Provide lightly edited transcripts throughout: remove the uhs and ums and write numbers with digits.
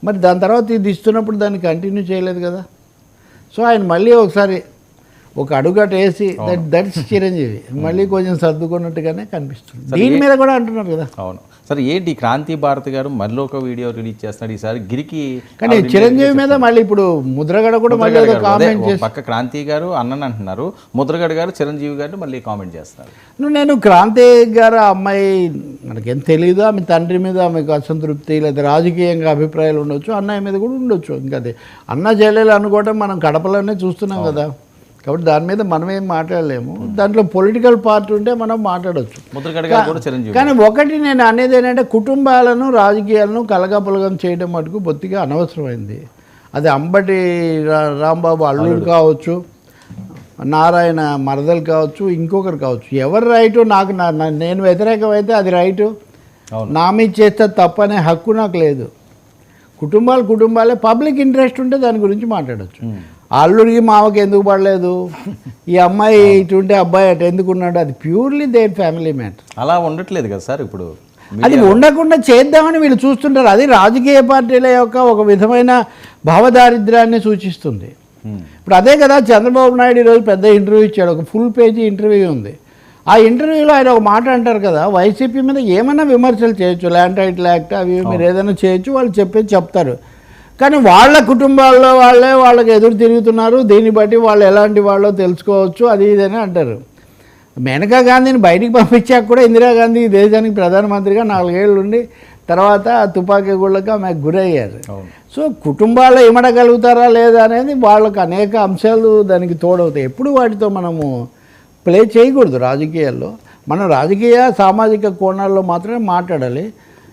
మరి దాని తర్వాత ఇది ఇస్తున్నప్పుడు దాన్ని కంటిన్యూ చేయలేదు కదా. సో ఆయన మళ్ళీ ఒకసారి ఒక అడుగట వేసి దట్స్ చిరంజీవి మళ్ళీ కొంచెం సర్దుకున్నట్టుగానే కనిపిస్తుంది. దీని మీద కూడా అంటున్నారు కదా. అవును సార్, ఏంటి క్రాంతి భారతి గారు మళ్ళీ ఒక వీడియో రిలీజ్ చేస్తున్నాడు ఈసారి గిరికి. కానీ చిరంజీవి మీద మళ్ళీ ఇప్పుడు ముద్రగడ కూడా మళ్ళీ కామెంట్ చేసి పక్క క్రాంతి గారు అన్నని అంటున్నారు, ముద్రగడ గారు చిరంజీవి గారు మళ్ళీ కామెంట్ చేస్తున్నారు. నేను క్రాంతి గారు అమ్మాయి మనకేం తెలియదు, ఆమె తండ్రి మీద ఆమెకు అసంతృప్తి లేదా రాజకీయంగా అభిప్రాయాలు ఉండొచ్చు, అన్నయ్య మీద కూడా ఉండొచ్చు. ఇంకా అదే అన్న చెల్లెలు అనుకోవటం మనం కడపలోనే చూస్తున్నాం కదా. కాబట్టి దాని మీద మనం ఏం మాట్లాడలేము. దాంట్లో పొలిటికల్ పార్టీ ఉంటే మనం మాట్లాడవచ్చు. కానీ ఒకటి నేను అనేది ఏంటంటే కుటుంబాలను రాజకీయాలను కలగపులగం చేయడం మటుకు బొత్తిగా అనవసరమైంది. అది అంబటి రాంబాబు అల్లుడు కావచ్చు, నారాయణ మరదలు కావచ్చు, ఇంకొకరు కావచ్చు, ఎవరు రైటు నాకు నేను వ్యతిరేకమైతే అది రైటు, నా మీద చేస్తే తప్పనే హక్కు నాకు లేదు. కుటుంబాలే పబ్లిక్ ఇంట్రెస్ట్ ఉంటే దాని గురించి మాట్లాడచ్చు. అల్లుడికి మావకి ఎందుకు పడలేదు, ఈ అమ్మాయి ఇటుంటే అబ్బాయి అటు ఎందుకున్నాడు, అది ప్యూర్లీ దేర్ ఫ్యామిలీ మ్యాటర్. అలా ఉండట్లేదు కదా సార్ ఇప్పుడు. అది ఉండకుండా చేద్దామని వీళ్ళు చూస్తుంటారు. అది రాజకీయ పార్టీల యొక్క ఒక విధమైన భావదారిద్ర్యాన్ని సూచిస్తుంది. ఇప్పుడు అదే కదా చంద్రబాబు నాయుడు ఈరోజు పెద్ద ఇంటర్వ్యూ ఇచ్చాడు, ఒక ఫుల్ పేజీ ఇంటర్వ్యూ ఉంది. ఆ ఇంటర్వ్యూలో ఆయన ఒక మాట అంటారు కదా, వైసీపీ మీద ఏమైనా విమర్శలు చేయొచ్చు, ల్యాండ్ టైటిల్ యాక్ట్ అవి మీరు ఏదైనా చేయొచ్చు, వాళ్ళు చెప్తారు. కానీ వాళ్ళ కుటుంబాల్లో వాళ్ళకి ఎదురు తిరుగుతున్నారు, దీన్ని బట్టి వాళ్ళు ఎలాంటి వాళ్ళో తెలుసుకోవచ్చు, అది ఇదని అంటారు. మేనకా గాంధీని బయటికి పంపించాక కూడా ఇందిరాగాంధీ దేశానికి ప్రధానమంత్రిగా 4 ఏళ్ళు ఉండి తర్వాత తుపాకీ గుళ్ళకి ఆమె గురయ్యారు. సో కుటుంబాల్లో ఇమడగలుగుతారా లేదా అనేది వాళ్ళకి అనేక అంశాలు దానికి తోడవుతాయి. ఎప్పుడు వాటితో మనము ప్లే చేయకూడదు రాజకీయాల్లో. మనం రాజకీయ సామాజిక కోణాల్లో మాత్రమే మాట్లాడాలి.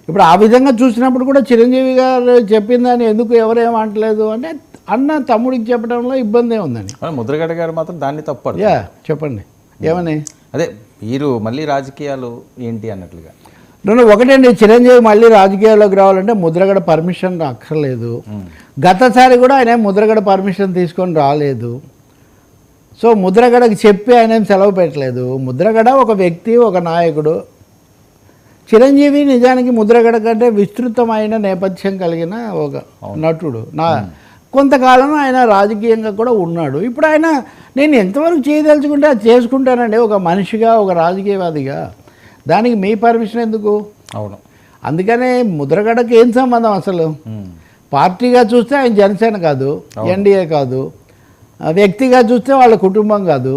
ఇప్పుడు ఆ విధంగా చూసినప్పుడు కూడా చిరంజీవి గారు చెప్పిందని ఎందుకు ఎవరేం అంటలేదు అంటే అన్న తమ్ముడికి చెప్పడంలో ఇబ్బంది ఉందని. ముద్రగడ గారు మాత్రం దాన్ని తప్పదు. చెప్పండి ఏమని. అదే మీరు మళ్ళీ రాజకీయాలు ఏంటి అన్నట్లుగా. ఒకటండి, చిరంజీవి మళ్ళీ రాజకీయాల్లోకి రావాలంటే ముద్రగడ పర్మిషన్ అక్కర్లేదు. గతసారి కూడా ఆయన ముద్రగడ పర్మిషన్ తీసుకొని రాలేదు. సో ముద్రగడకి చెప్పి ఆయన ఏం సెలవు పెట్టలేదు. ముద్రగడ ఒక వ్యక్తి, ఒక నాయకుడు. చిరంజీవి నిజానికి ముద్రగడ కంటే విస్తృతమైన నేపథ్యం కలిగిన ఒక నటుడు. కొంతకాలం ఆయన రాజకీయంగా కూడా ఉన్నాడు. ఇప్పుడు ఆయన నేను ఎంతవరకు చేయదలుచుకుంటే అది చేసుకుంటానండి, ఒక మనిషిగా, ఒక రాజకీయవాదిగా. దానికి మీ పర్మిషన్ ఎందుకు? అవును. అందుకనే ముద్రగడకి ఏం సంబంధం అసలు? పార్టీగా చూస్తే ఆయన జనసేన కాదు, ఎన్డీఏ కాదు, వ్యక్తిగా చూస్తే వాళ్ళ కుటుంబం కాదు.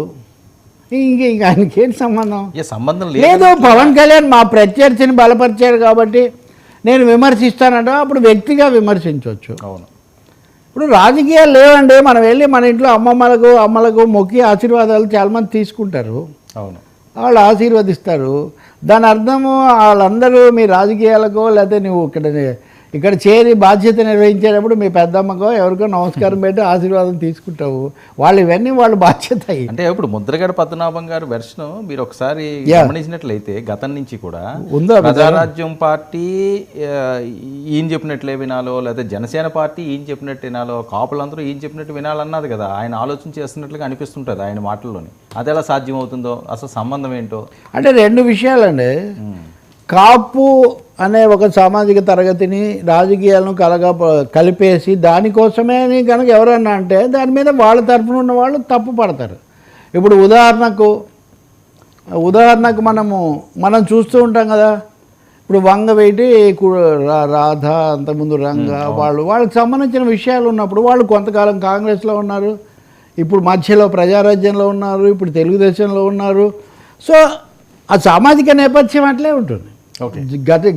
ఇంకా ఆయనకి ఏంటి సంబంధం లేదు. పవన్ కళ్యాణ్ మా ప్రత్యర్థిని బలపరిచాడు కాబట్టి నేను విమర్శిస్తానంటే అప్పుడు వ్యక్తిగా విమర్శించవచ్చు. అవును. ఇప్పుడు రాజకీయాలు లేవండి, మనం వెళ్ళి మన ఇంట్లో అమ్మలకు మొక్కి ఆశీర్వాదాలు చాలామంది తీసుకుంటారు. అవును. వాళ్ళు ఆశీర్వదిస్తారు. దాని అర్థము వాళ్ళందరూ మీ రాజకీయాలకో లేకపోతే నువ్వు ఇక్కడ చేరి బాధ్యత నిర్వహించేటప్పుడు మీ పెద్దమ్మకో ఎవరికో నమస్కారం పెట్టి ఆశీర్వాదం తీసుకుంటావు. వాళ్ళు ఇవన్నీ వాళ్ళ బాధ్యత. అంటే ఇప్పుడు ముద్రగడ పద్మనాభం గారు వెర్షన్ మీరు ఒకసారి గమనించినట్లయితే గతం నుంచి కూడా ప్రజారాజ్యం పార్టీ ఈయన చెప్పినట్లే వినాలో, లేదా జనసేన పార్టీ ఈయన చెప్పినట్టు వినాలో, కాపులందరూ ఈయన చెప్పినట్టు వినాలన్నది కదా ఆయన ఆలోచన చేస్తున్నట్లుగా అనిపిస్తుంటుంది ఆయన మాటల్లోని. అది ఎలా సాధ్యం అవుతుందో, అసలు సంబంధం ఏంటో అంటే 2 విషయాలండి. కాపు అనే ఒక సామాజిక తరగతిని రాజకీయాలను కలిపేసి దానికోసమే కనుక ఎవరన్నా అంటే దాని మీద వాళ్ళ తరఫున ఉన్న వాళ్ళు తప్పు పడతారు. ఇప్పుడు ఉదాహరణకు మనం చూస్తూ ఉంటాం కదా. ఇప్పుడు వంగవేటి, రాధ, అంతకుముందు రంగ, వాళ్ళకి సంబంధించిన విషయాలు ఉన్నప్పుడు వాళ్ళు కొంతకాలం కాంగ్రెస్లో ఉన్నారు, ఇప్పుడు మధ్యలో ప్రజారాజ్యంలో ఉన్నారు, ఇప్పుడు తెలుగుదేశంలో ఉన్నారు. సో ఆ సామాజిక నేపథ్యం అట్లే ఉంటుంది.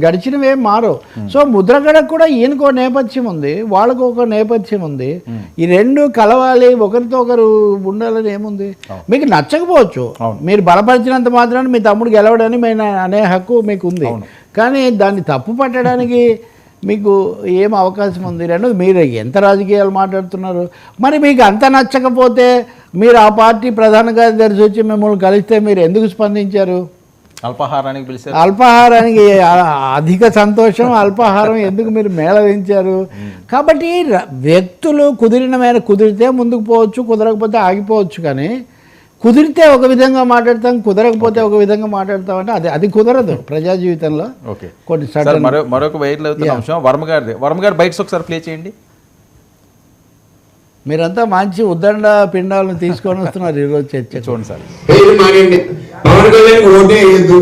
గడిచినవి ఏం మారో. సో ముద్రగడకు కూడా ఈయనకు ఒక నేపథ్యం ఉంది, వాళ్ళకు ఒక నేపథ్యం ఉంది. ఈ 2 కలవాలి, ఒకరితో ఒకరు ఉండాలని ఏముంది. మీకు నచ్చకపోవచ్చు, మీరు బలపరిచినంత మాత్రాన్ని మీ తమ్ముడు గెలవడని అనే హక్కు మీకు ఉంది. కానీ దాన్ని తప్పు పట్టడానికి మీకు ఏం అవకాశం ఉంది? 2 మీరు ఎంత రాజకీయాలు మాట్లాడుతున్నారు. మరి మీకు అంత నచ్చకపోతే మీరు ఆ పార్టీ ప్రధాన కార్యదర్శి వచ్చి మిమ్మల్ని కలిస్తే మీరు ఎందుకు స్పందించారు? అల్పాహారానికి అధిక సంతోషం, అల్పాహారం ఎందుకు మీరు మేళవించారు? కాబట్టి వ్యక్తులు కుదిరితే ముందుకు పోవచ్చు, కుదరకపోతే ఆగిపోవచ్చు. కానీ కుదిరితే ఒక విధంగా మాట్లాడతాం, కుదరకపోతే ఒక విధంగా మాట్లాడతాం అంటే అది కుదరదు ప్రజా జీవితంలో. ఓకే కొన్ని సార్, సడన్ మరొక వైరల్ అవుతున్న అంశం వర్మ గారి బైట్స్ ఒకసారి ప్లే చేయండి. మీరంతా మంచి ఉద్దండ పిండాలను తీసుకొని వస్తున్నారు ఈరోజు చర్చ. చూడండి సార్. పవన్ కళ్యాణ్ ఓటే వేయద్దు.